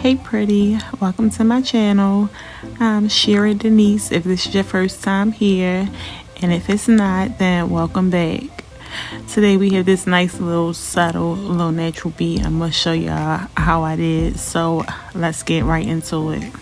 Hey pretty, welcome to my channel. I'm Shira Denise if this is your first time here, and if it's not, then welcome back. Today we have this nice little subtle, little natural beat. I'm going to show y'all how I did, so let's get right into it.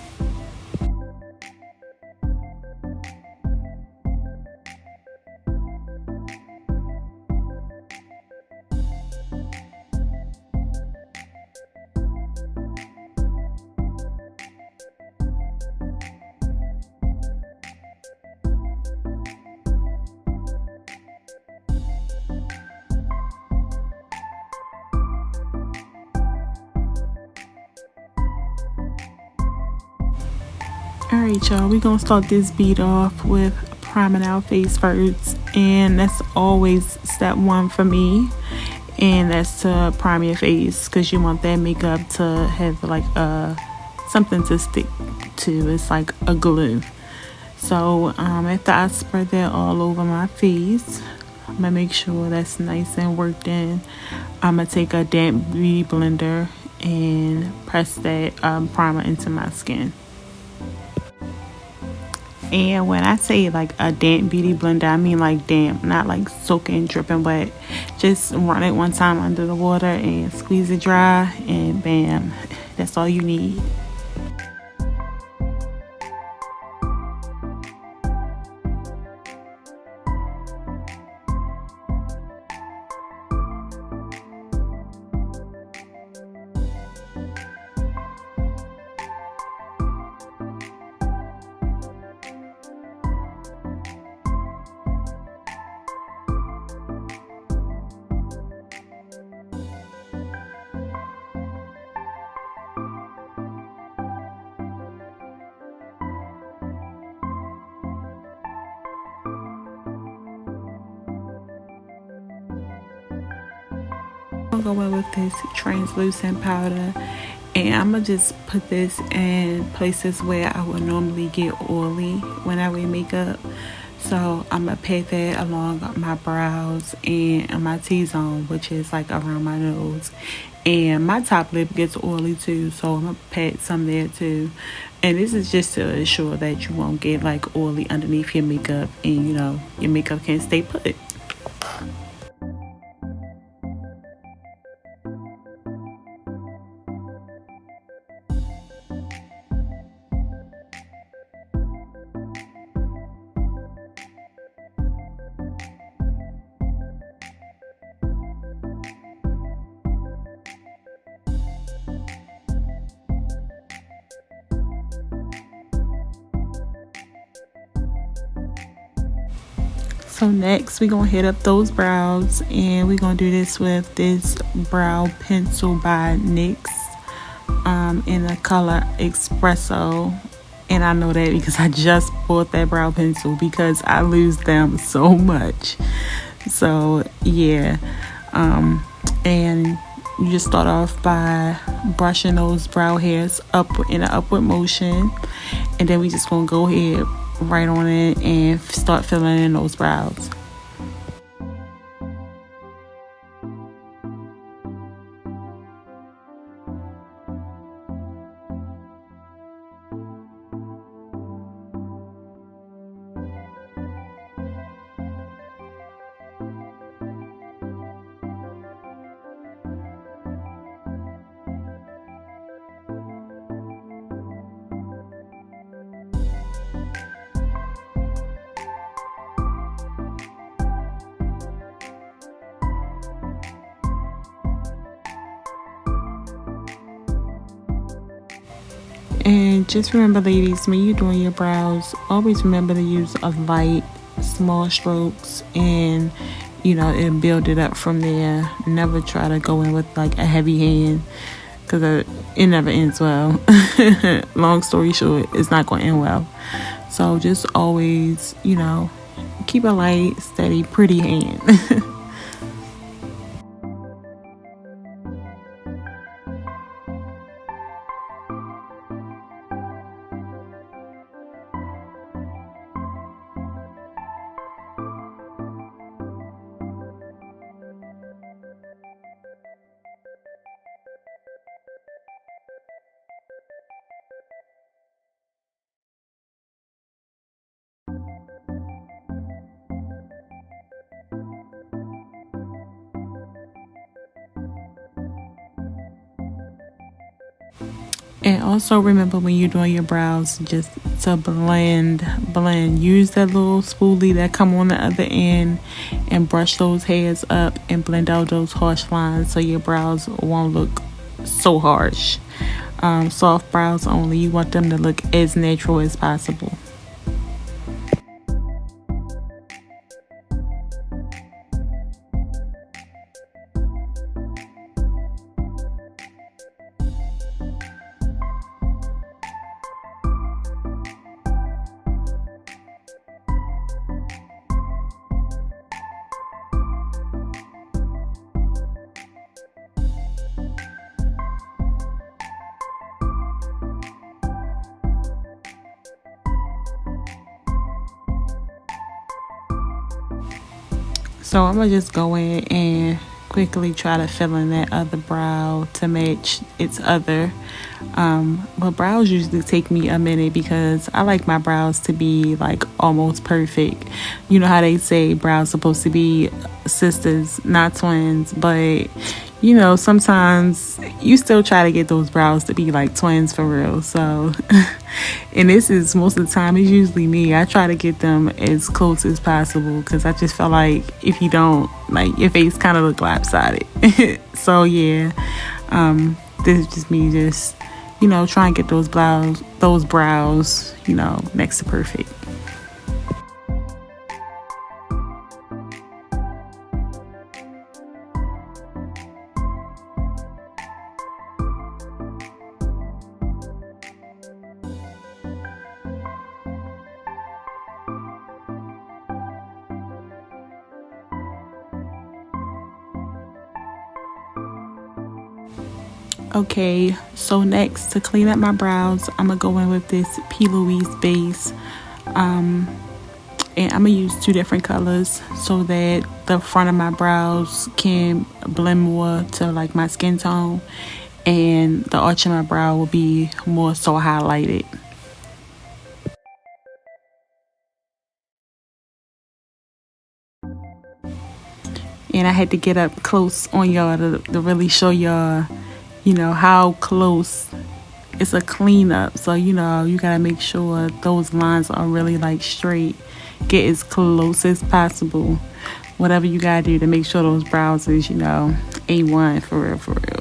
Alright y'all, we're going to start this beat off with priming our face first, and that's always step one for me, and that's to prime your face because you want that makeup to have like something to stick to. It's like a glue. So after I spread that all over my face, I'm gonna make sure that's nice and worked in. I'm gonna take a damp beauty blender and press that primer into my skin. And when I say like a damp beauty blender, I mean like damp, not like soaking, dripping wet. Just run it one time under the water and squeeze it dry, and bam, that's all you need. I'm gonna go in with this translucent powder, and I'm gonna just put this in places where I would normally get oily when I wear makeup. So I'm gonna pat that along my brows and my T-zone, which is like around my nose, and my top lip gets oily too, so I'm gonna pat some there too. And this is just to ensure that you won't get like oily underneath your makeup, and you know your makeup can stay put. So next we're gonna hit up those brows, and we're gonna do this with this brow pencil by NYX in the color espresso. And I know that because I just bought that brow pencil because I lose them so much. So yeah, and you just start off by brushing those brow hairs up in an upward motion, and then we just gonna go ahead right on it and start filling in those brows. And just remember, ladies, when you're doing your brows, always remember to use a light, small strokes, and you know, and build it up from there. Never try to go in with like a heavy hand, because it never ends well. Long story short, it's not going to end well. So just always, you know, keep a light, steady, pretty hand. And also remember when you're doing your brows, just to blend. Use that little spoolie that come on the other end and brush those hairs up and blend out those harsh lines so your brows won't look so harsh. Soft brows only. You want them to look as natural as possible. So I'm gonna just go in and quickly try to fill in that other brow to match its other. But brows usually take me a minute because I like my brows to be like almost perfect. You know how they say brows supposed to be sisters, not twins, but you know, sometimes you still try to get those brows to be like twins for real. So, and this is most of the time, it's usually me. I try to get them as close as possible because I just feel like if you don't, like your face kind of look lopsided. So, yeah, this is just me just, you know, trying to get those brows, you know, next to perfect. Okay, so next to clean up my brows, I'm gonna go in with this Plouise base. And I'm gonna use two different colors so that the front of my brows can blend more to like my skin tone, and the arch of my brow will be more so highlighted. And I had to get up close on y'all to really show y'all, you know, how close. It's a cleanup, so you know you gotta make sure those lines are really like straight. Get as close as possible. Whatever you gotta do to make sure those brows is, you know, A1 for real, for real.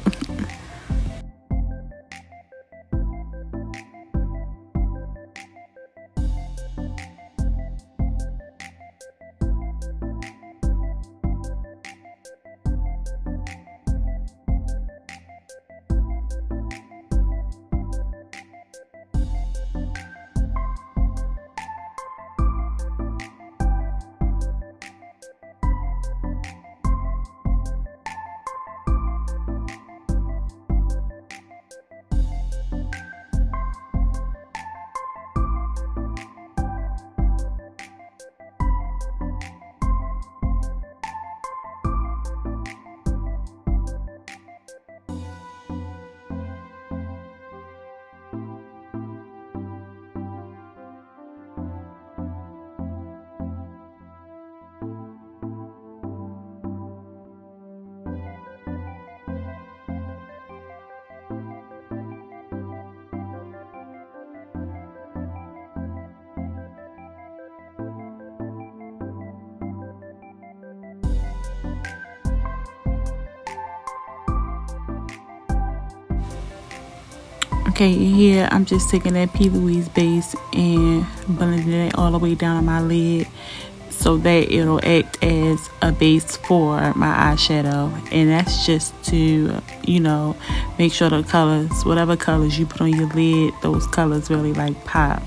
Okay, here I'm just taking that P. Louise base and blending it all the way down on my lid so that it'll act as a base for my eyeshadow. And that's just to, you know, make sure the colors, whatever colors you put on your lid, those colors really like pop.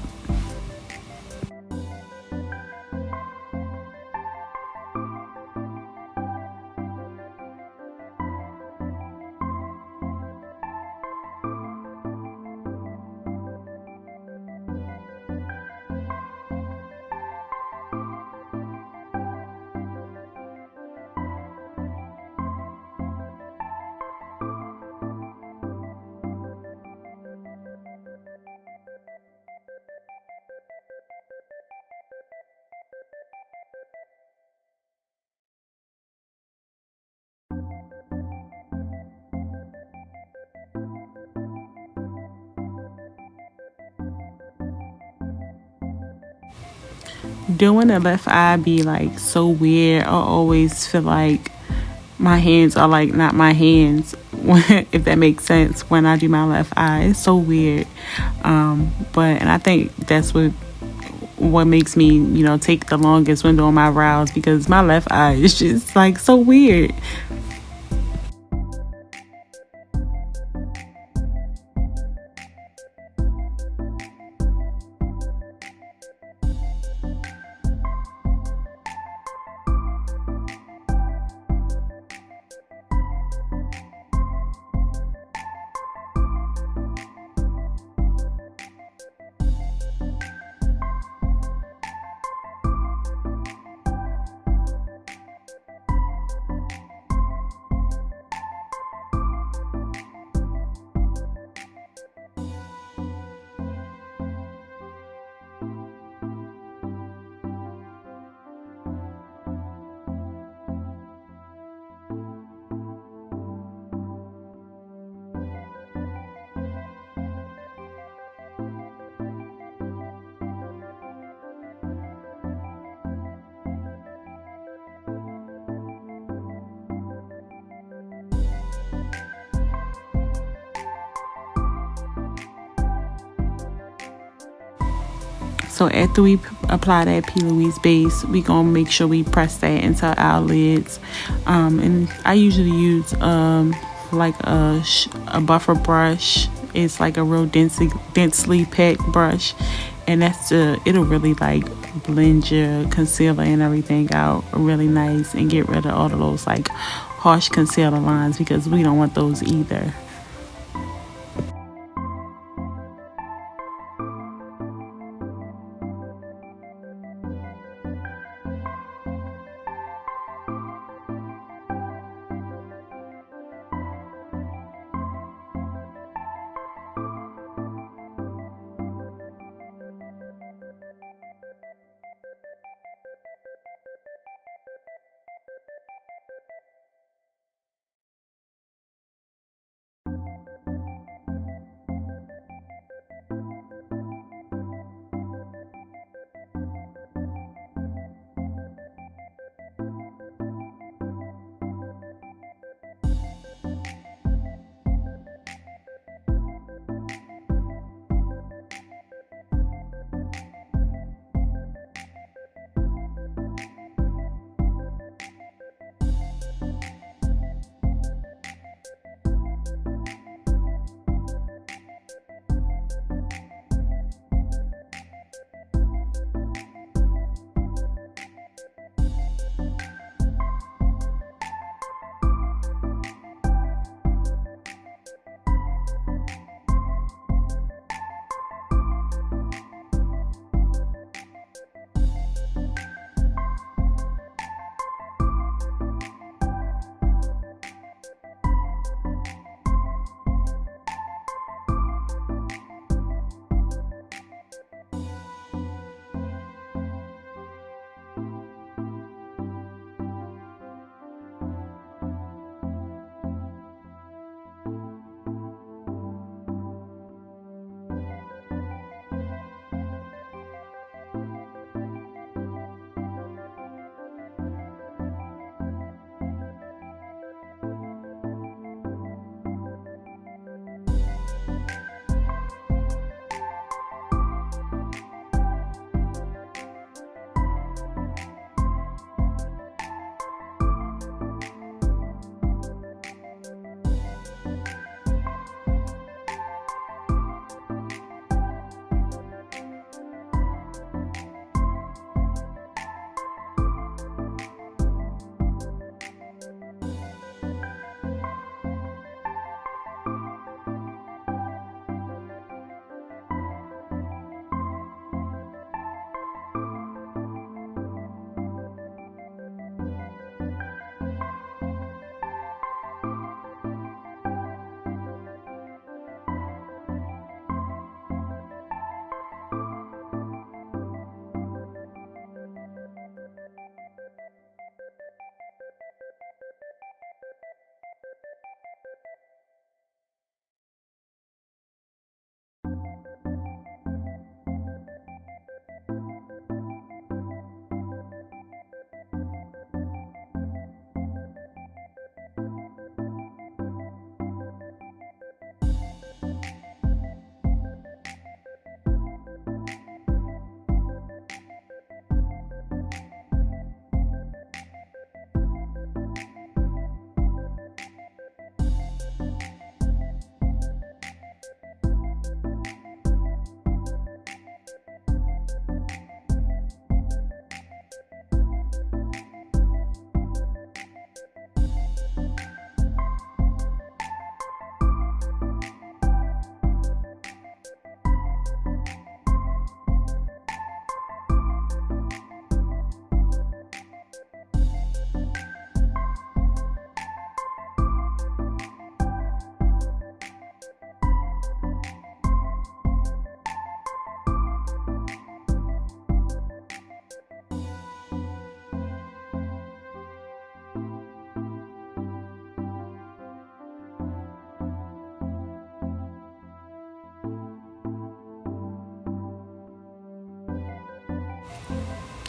Doing a left eye be like so weird. I always feel like my hands are like not my hands, if that makes sense. When I do my left eye, it's so weird. But and I think that's what makes me, take the longest when doing my brows, because my left eye is just like so weird. So after we apply that Plouise base, we gonna make sure we press that into our lids. And I usually use like a buffer brush. It's like a real densely packed brush, and it'll really like blend your concealer and everything out really nice and get rid of all of those like harsh concealer lines, because we don't want those either.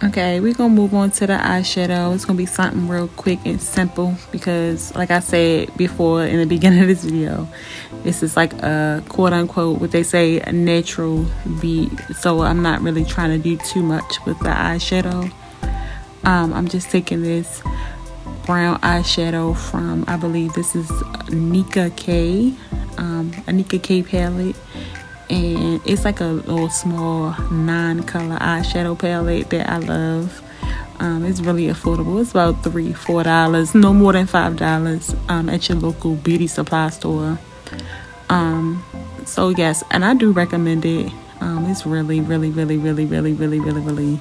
Okay, we're gonna move on to the eyeshadow. It's gonna be something real quick and simple because, like I said before in the beginning of this video, this is like a quote unquote, what they say, a natural beat. So I'm not really trying to do too much with the eyeshadow. I'm just taking this brown eyeshadow from, I believe this is Nika K, a Nika K palette. And it's like a little small 9-color eyeshadow palette that I love. It's really affordable. It's about $3-4, no more than $5 at your local beauty supply store. So yes, and I do recommend it. It's really, really, really, really, really, really, really, really,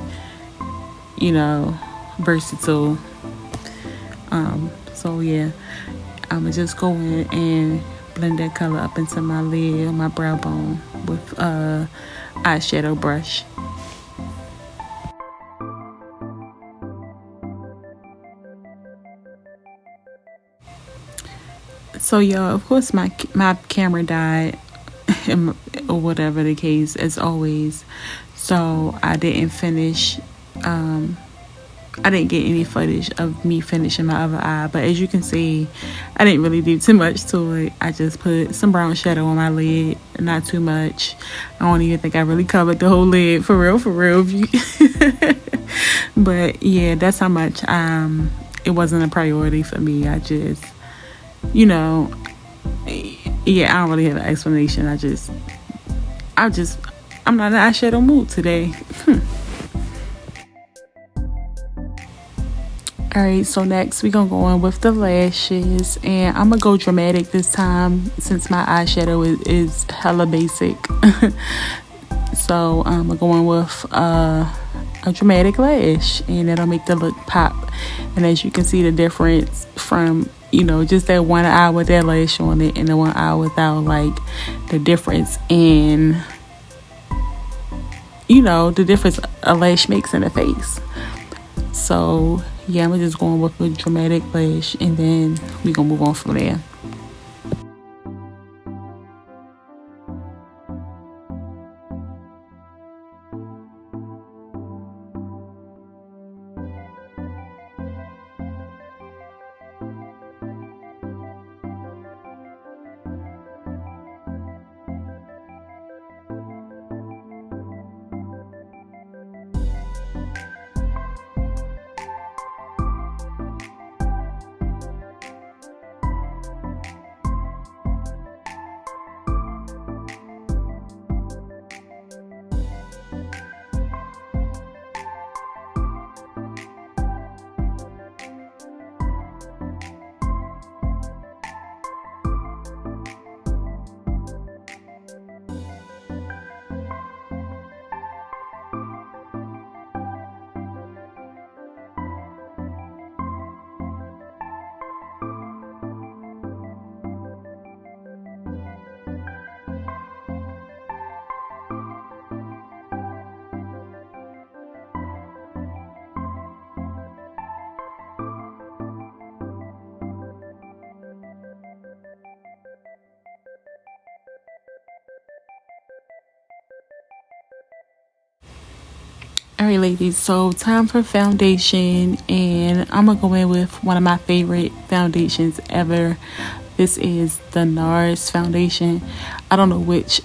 you know, versatile. So yeah, I'm gonna just go in and blend that color up into my lid, my brow bone, with a eyeshadow brush. So y'all, of course my camera died, or whatever the case, as always. So I didn't finish. I didn't get any footage of me finishing my other eye, but as you can see, I didn't really do too much to it. I just put some brown shadow on my lid, not too much. I don't even think I really covered the whole lid, for real. But yeah, that's how much it wasn't a priority for me. I just, you know, yeah, I don't really have an explanation. I'm not in an eyeshadow mood today. Alright, so next we're gonna go in with the lashes, and I'm gonna go dramatic this time since my eyeshadow is hella basic. So I'm gonna go in with a dramatic lash, and that'll make the look pop. And as you can see, the difference from, you know, just that one eye with that lash on it and the one eye without, like the difference in, you know, the difference a lash makes in the face. So yeah, I'm just going with a dramatic lash, and then we're gonna move on from there. Alright ladies, so time for foundation, and I'm gonna go in with one of my favorite foundations ever. This is the NARS foundation. I don't know which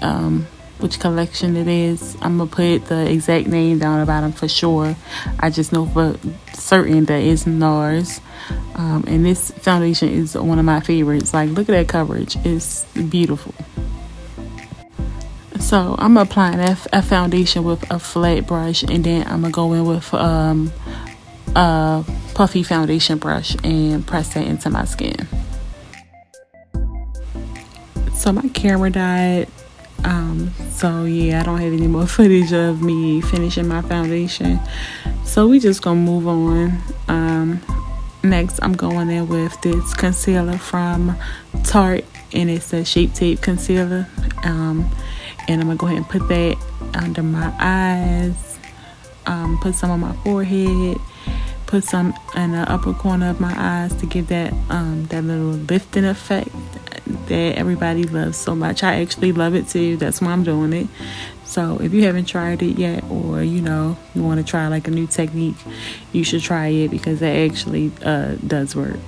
collection it is. I'm gonna put the exact name down about them for sure. I just know for certain that it's NARS. And this foundation is one of my favorites. Like, look at that coverage, it's beautiful. So I'm applying a foundation with a flat brush, and then I'm gonna go in with a puffy foundation brush and press that into my skin. So my camera died, so yeah, I don't have any more footage of me finishing my foundation, so we just gonna move on. Next I'm going in with this concealer from Tarte, and it's a Shape Tape concealer. And I'm gonna go ahead and put that under my eyes, put some on my forehead, put some in the upper corner of my eyes to give that that little lifting effect. that everybody loves so much. I actually love it too. That's why I'm doing it. So if you haven't tried it yet, or you want to try like a new technique, you should try it because it actually does work.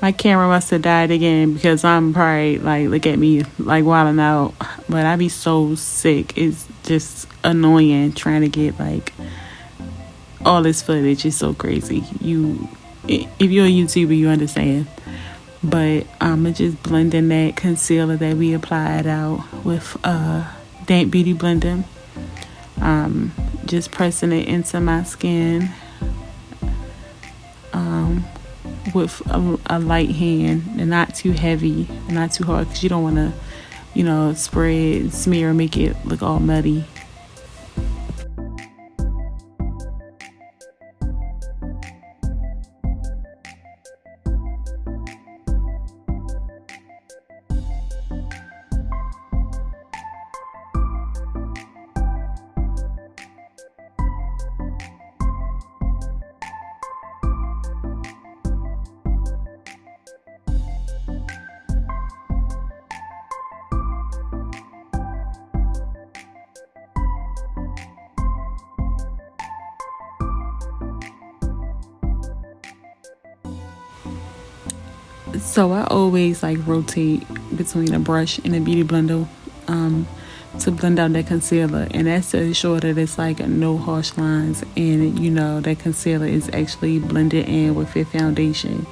My camera must have died again because I'm probably like, look at me, like wilding out. But I be so sick. It's just annoying trying to get like all this footage. Is so crazy. If you're a YouTuber, you understand. But I'm just blending that concealer that we applied out with Damp Beauty Blender. Just pressing it into my skin. With a light hand and not too heavy, not too hard, because you don't want to, spread, smear, make it look all muddy. So I always like rotate between a brush and a beauty blender to blend out that concealer, and that's to ensure that it's like no harsh lines, and that concealer is actually blended in with your foundation,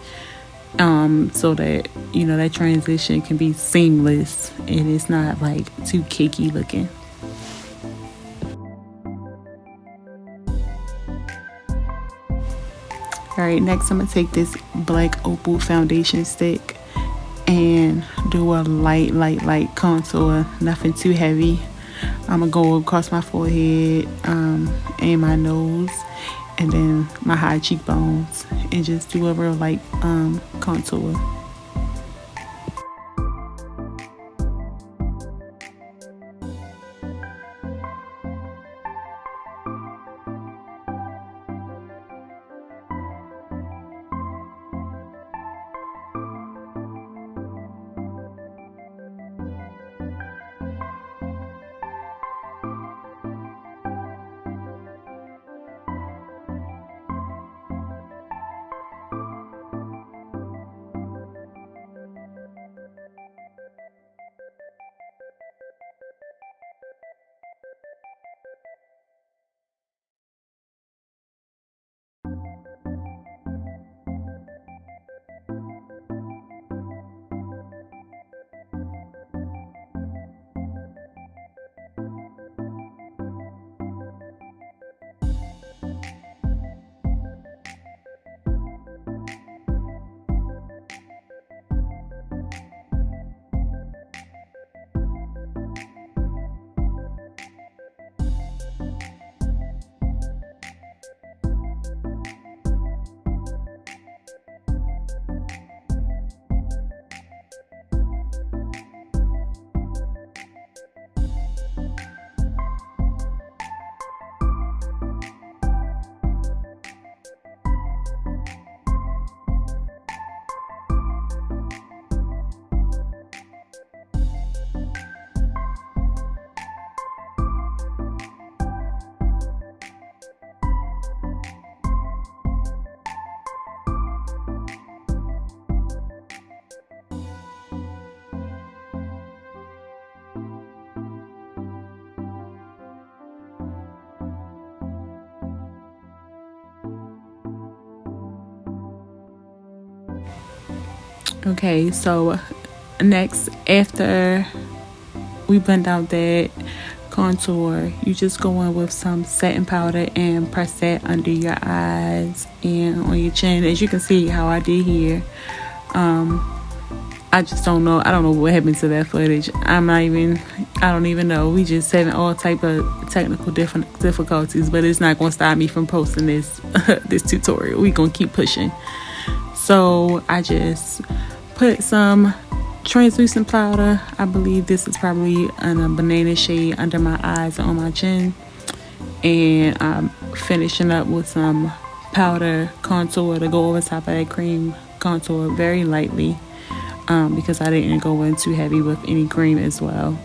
so that that transition can be seamless and it's not like too cakey looking. Alright, next I'm going to take this Blk Opal foundation stick and do a light contour, nothing too heavy. I'm going to go across my forehead and my nose and then my high cheekbones and just do a real light contour. Okay, so next, after we blend out that contour, you just go in with some setting powder and press that under your eyes and on your chin, as you can see how I did here. I just don't know. I don't know what happened to that footage. I don't even know. We just having all type of technical difficulties, but it's not going to stop me from posting this this tutorial. We going to keep pushing. So I just put some translucent powder. I believe this is probably in a banana shade under my eyes and on my chin. And I'm finishing up with some powder contour to go over top of that cream contour very lightly. Because I didn't go in too heavy with any cream as well.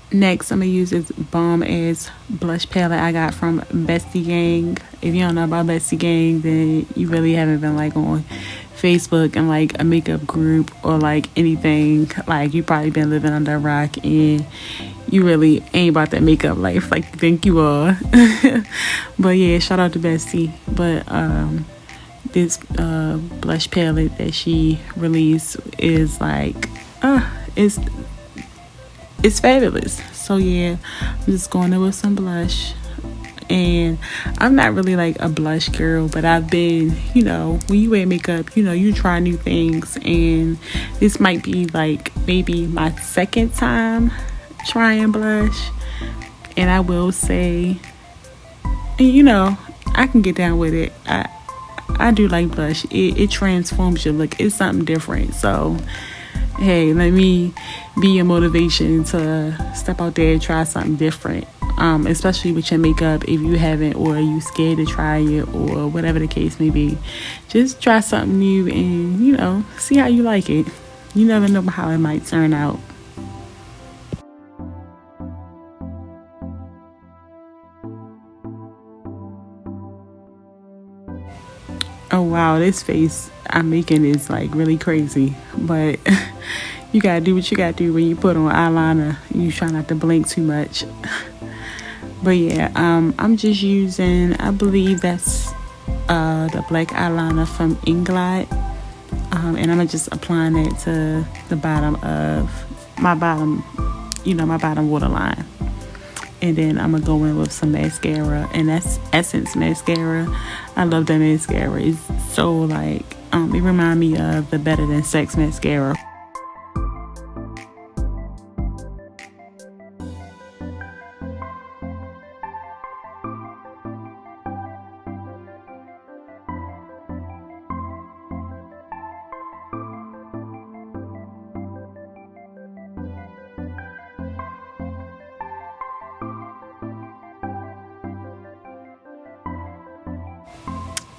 Next, I'm going to use this bomb ass blush palette I got from BestieGang. If you don't know about BestieGang, then you really haven't been like on Facebook and like a makeup group or like anything. Like you probably been living under a rock and you really ain't about that makeup life like you think you are. But yeah, shout out to Bestie. But this blush palette that she released is like it's fabulous. So yeah, I'm just going in with some blush. And I'm not really like a blush girl, but I've been, when you wear makeup, you try new things. And this might be like maybe my second time trying blush. And I will say, I can get down with it. I do like blush. It transforms your look. It's something different. So hey, let me be your motivation to step out there and try something different. Especially with your makeup, if you haven't, or you scared to try it, or whatever the case may be. Just try something new and, see how you like it. You never know how it might turn out. Oh wow, this face I'm making is like really crazy. But you gotta do what you gotta do when you put on eyeliner. You try not to blink too much. But yeah, I'm just using, I believe that's the black eyeliner from IngloT. And I'm just applying it to the bottom of my bottom waterline. And then I'm going to go in with some mascara. And that's Essence mascara. I love that mascara. It's so like, it reminds me of the Better Than Sex mascara.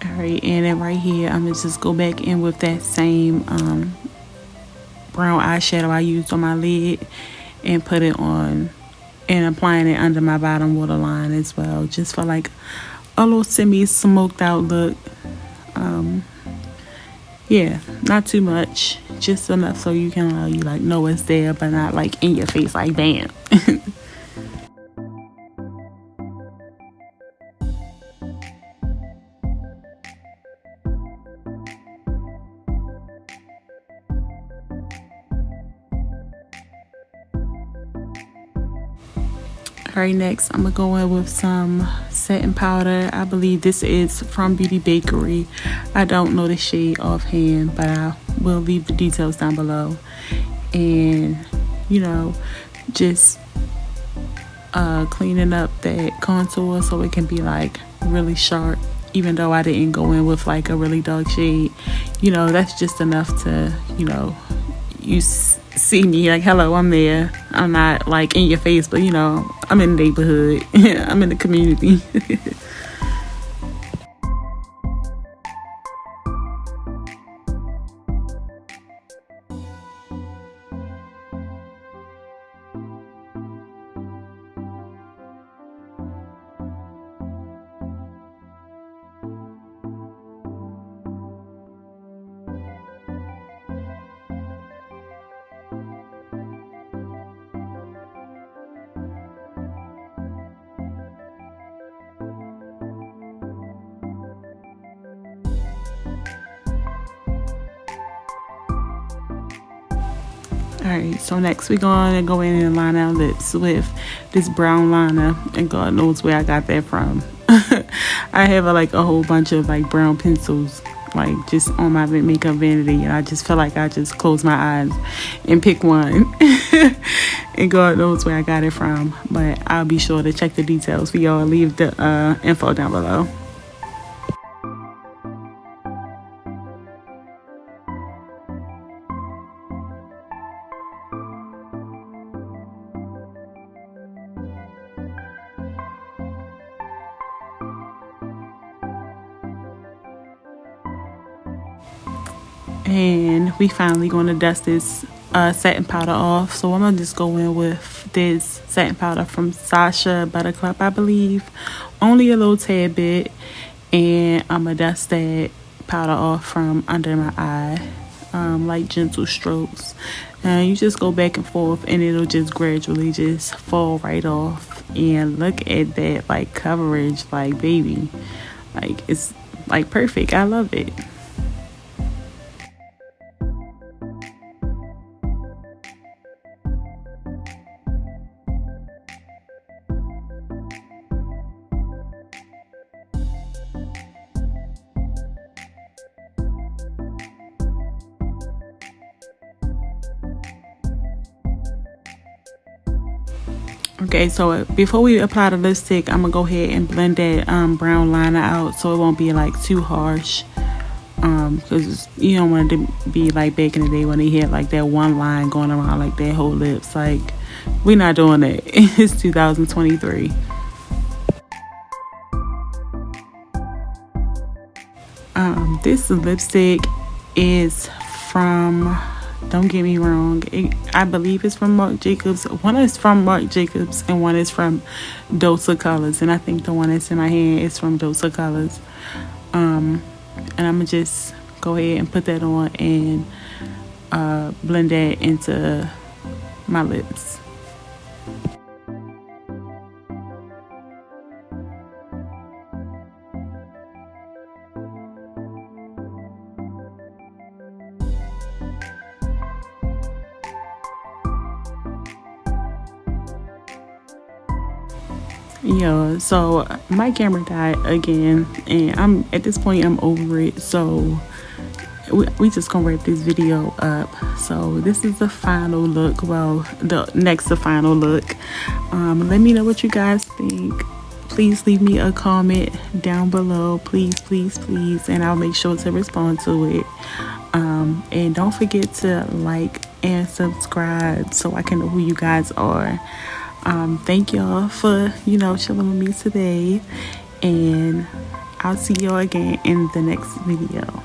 Alright, and then right here, I'm going to just go back in with that same brown eyeshadow I used on my lid and put it on and applying it under my bottom waterline as well, just for like a little semi-smoked out look. Yeah, not too much, just enough so you can you like know it's there, but not like in your face like bam. Alright, next I'm gonna go in with some setting powder. I believe this is from Beauty Bakerie. I don't know the shade offhand, but I will leave the details down below. And just cleaning up that contour so it can be like really sharp, even though I didn't go in with like a really dark shade. That's just enough to you see me like, hello, I'm there. I'm not like in your face, but I'm in the neighborhood. I'm in the community. Alright, so next we're going to go in and line our lips with this brown liner, and God knows where I got that from. I have like a whole bunch of like brown pencils like just on my makeup vanity, and I just feel like I just close my eyes and pick one. And God knows where I got it from, but I'll be sure to check the details for y'all. Leave the info down below. And we finally going to dust this satin powder off. So I'm going to just go in with this satin powder from Sasha Buttercup, I believe. Only a little tad bit. And I'm going to dust that powder off from under my eye. Like gentle strokes. And you just go back and forth, and it'll just gradually just fall right off. And look at that, like, coverage, like, baby. Like, it's, like, perfect. I love it. Okay, so before we apply the lipstick, I'm gonna go ahead and blend that brown liner out so it won't be like too harsh, because you don't want it to be like back in the day when they had like that one line going around like their whole lips. Like, we're not doing that. It's 2023. This lipstick is from, don't get me wrong, I believe it's from Marc Jacobs. One is from Marc Jacobs and one is from Dose of Colors, and I think the one that's in my hand is from Dose of Colors. And I'm gonna just go ahead and put that on and blend that into my lips. Yeah, so my camera died again, and I'm at this point I'm over it, so we just gonna wrap this video up. So this is the final look, well, the next to final look. Let me know what you guys think. Please leave me a comment down below, please, and I'll make sure to respond to it. And don't forget to like and subscribe so I can know who you guys are. Thank y'all for, chilling with me today, and I'll see y'all again in the next video.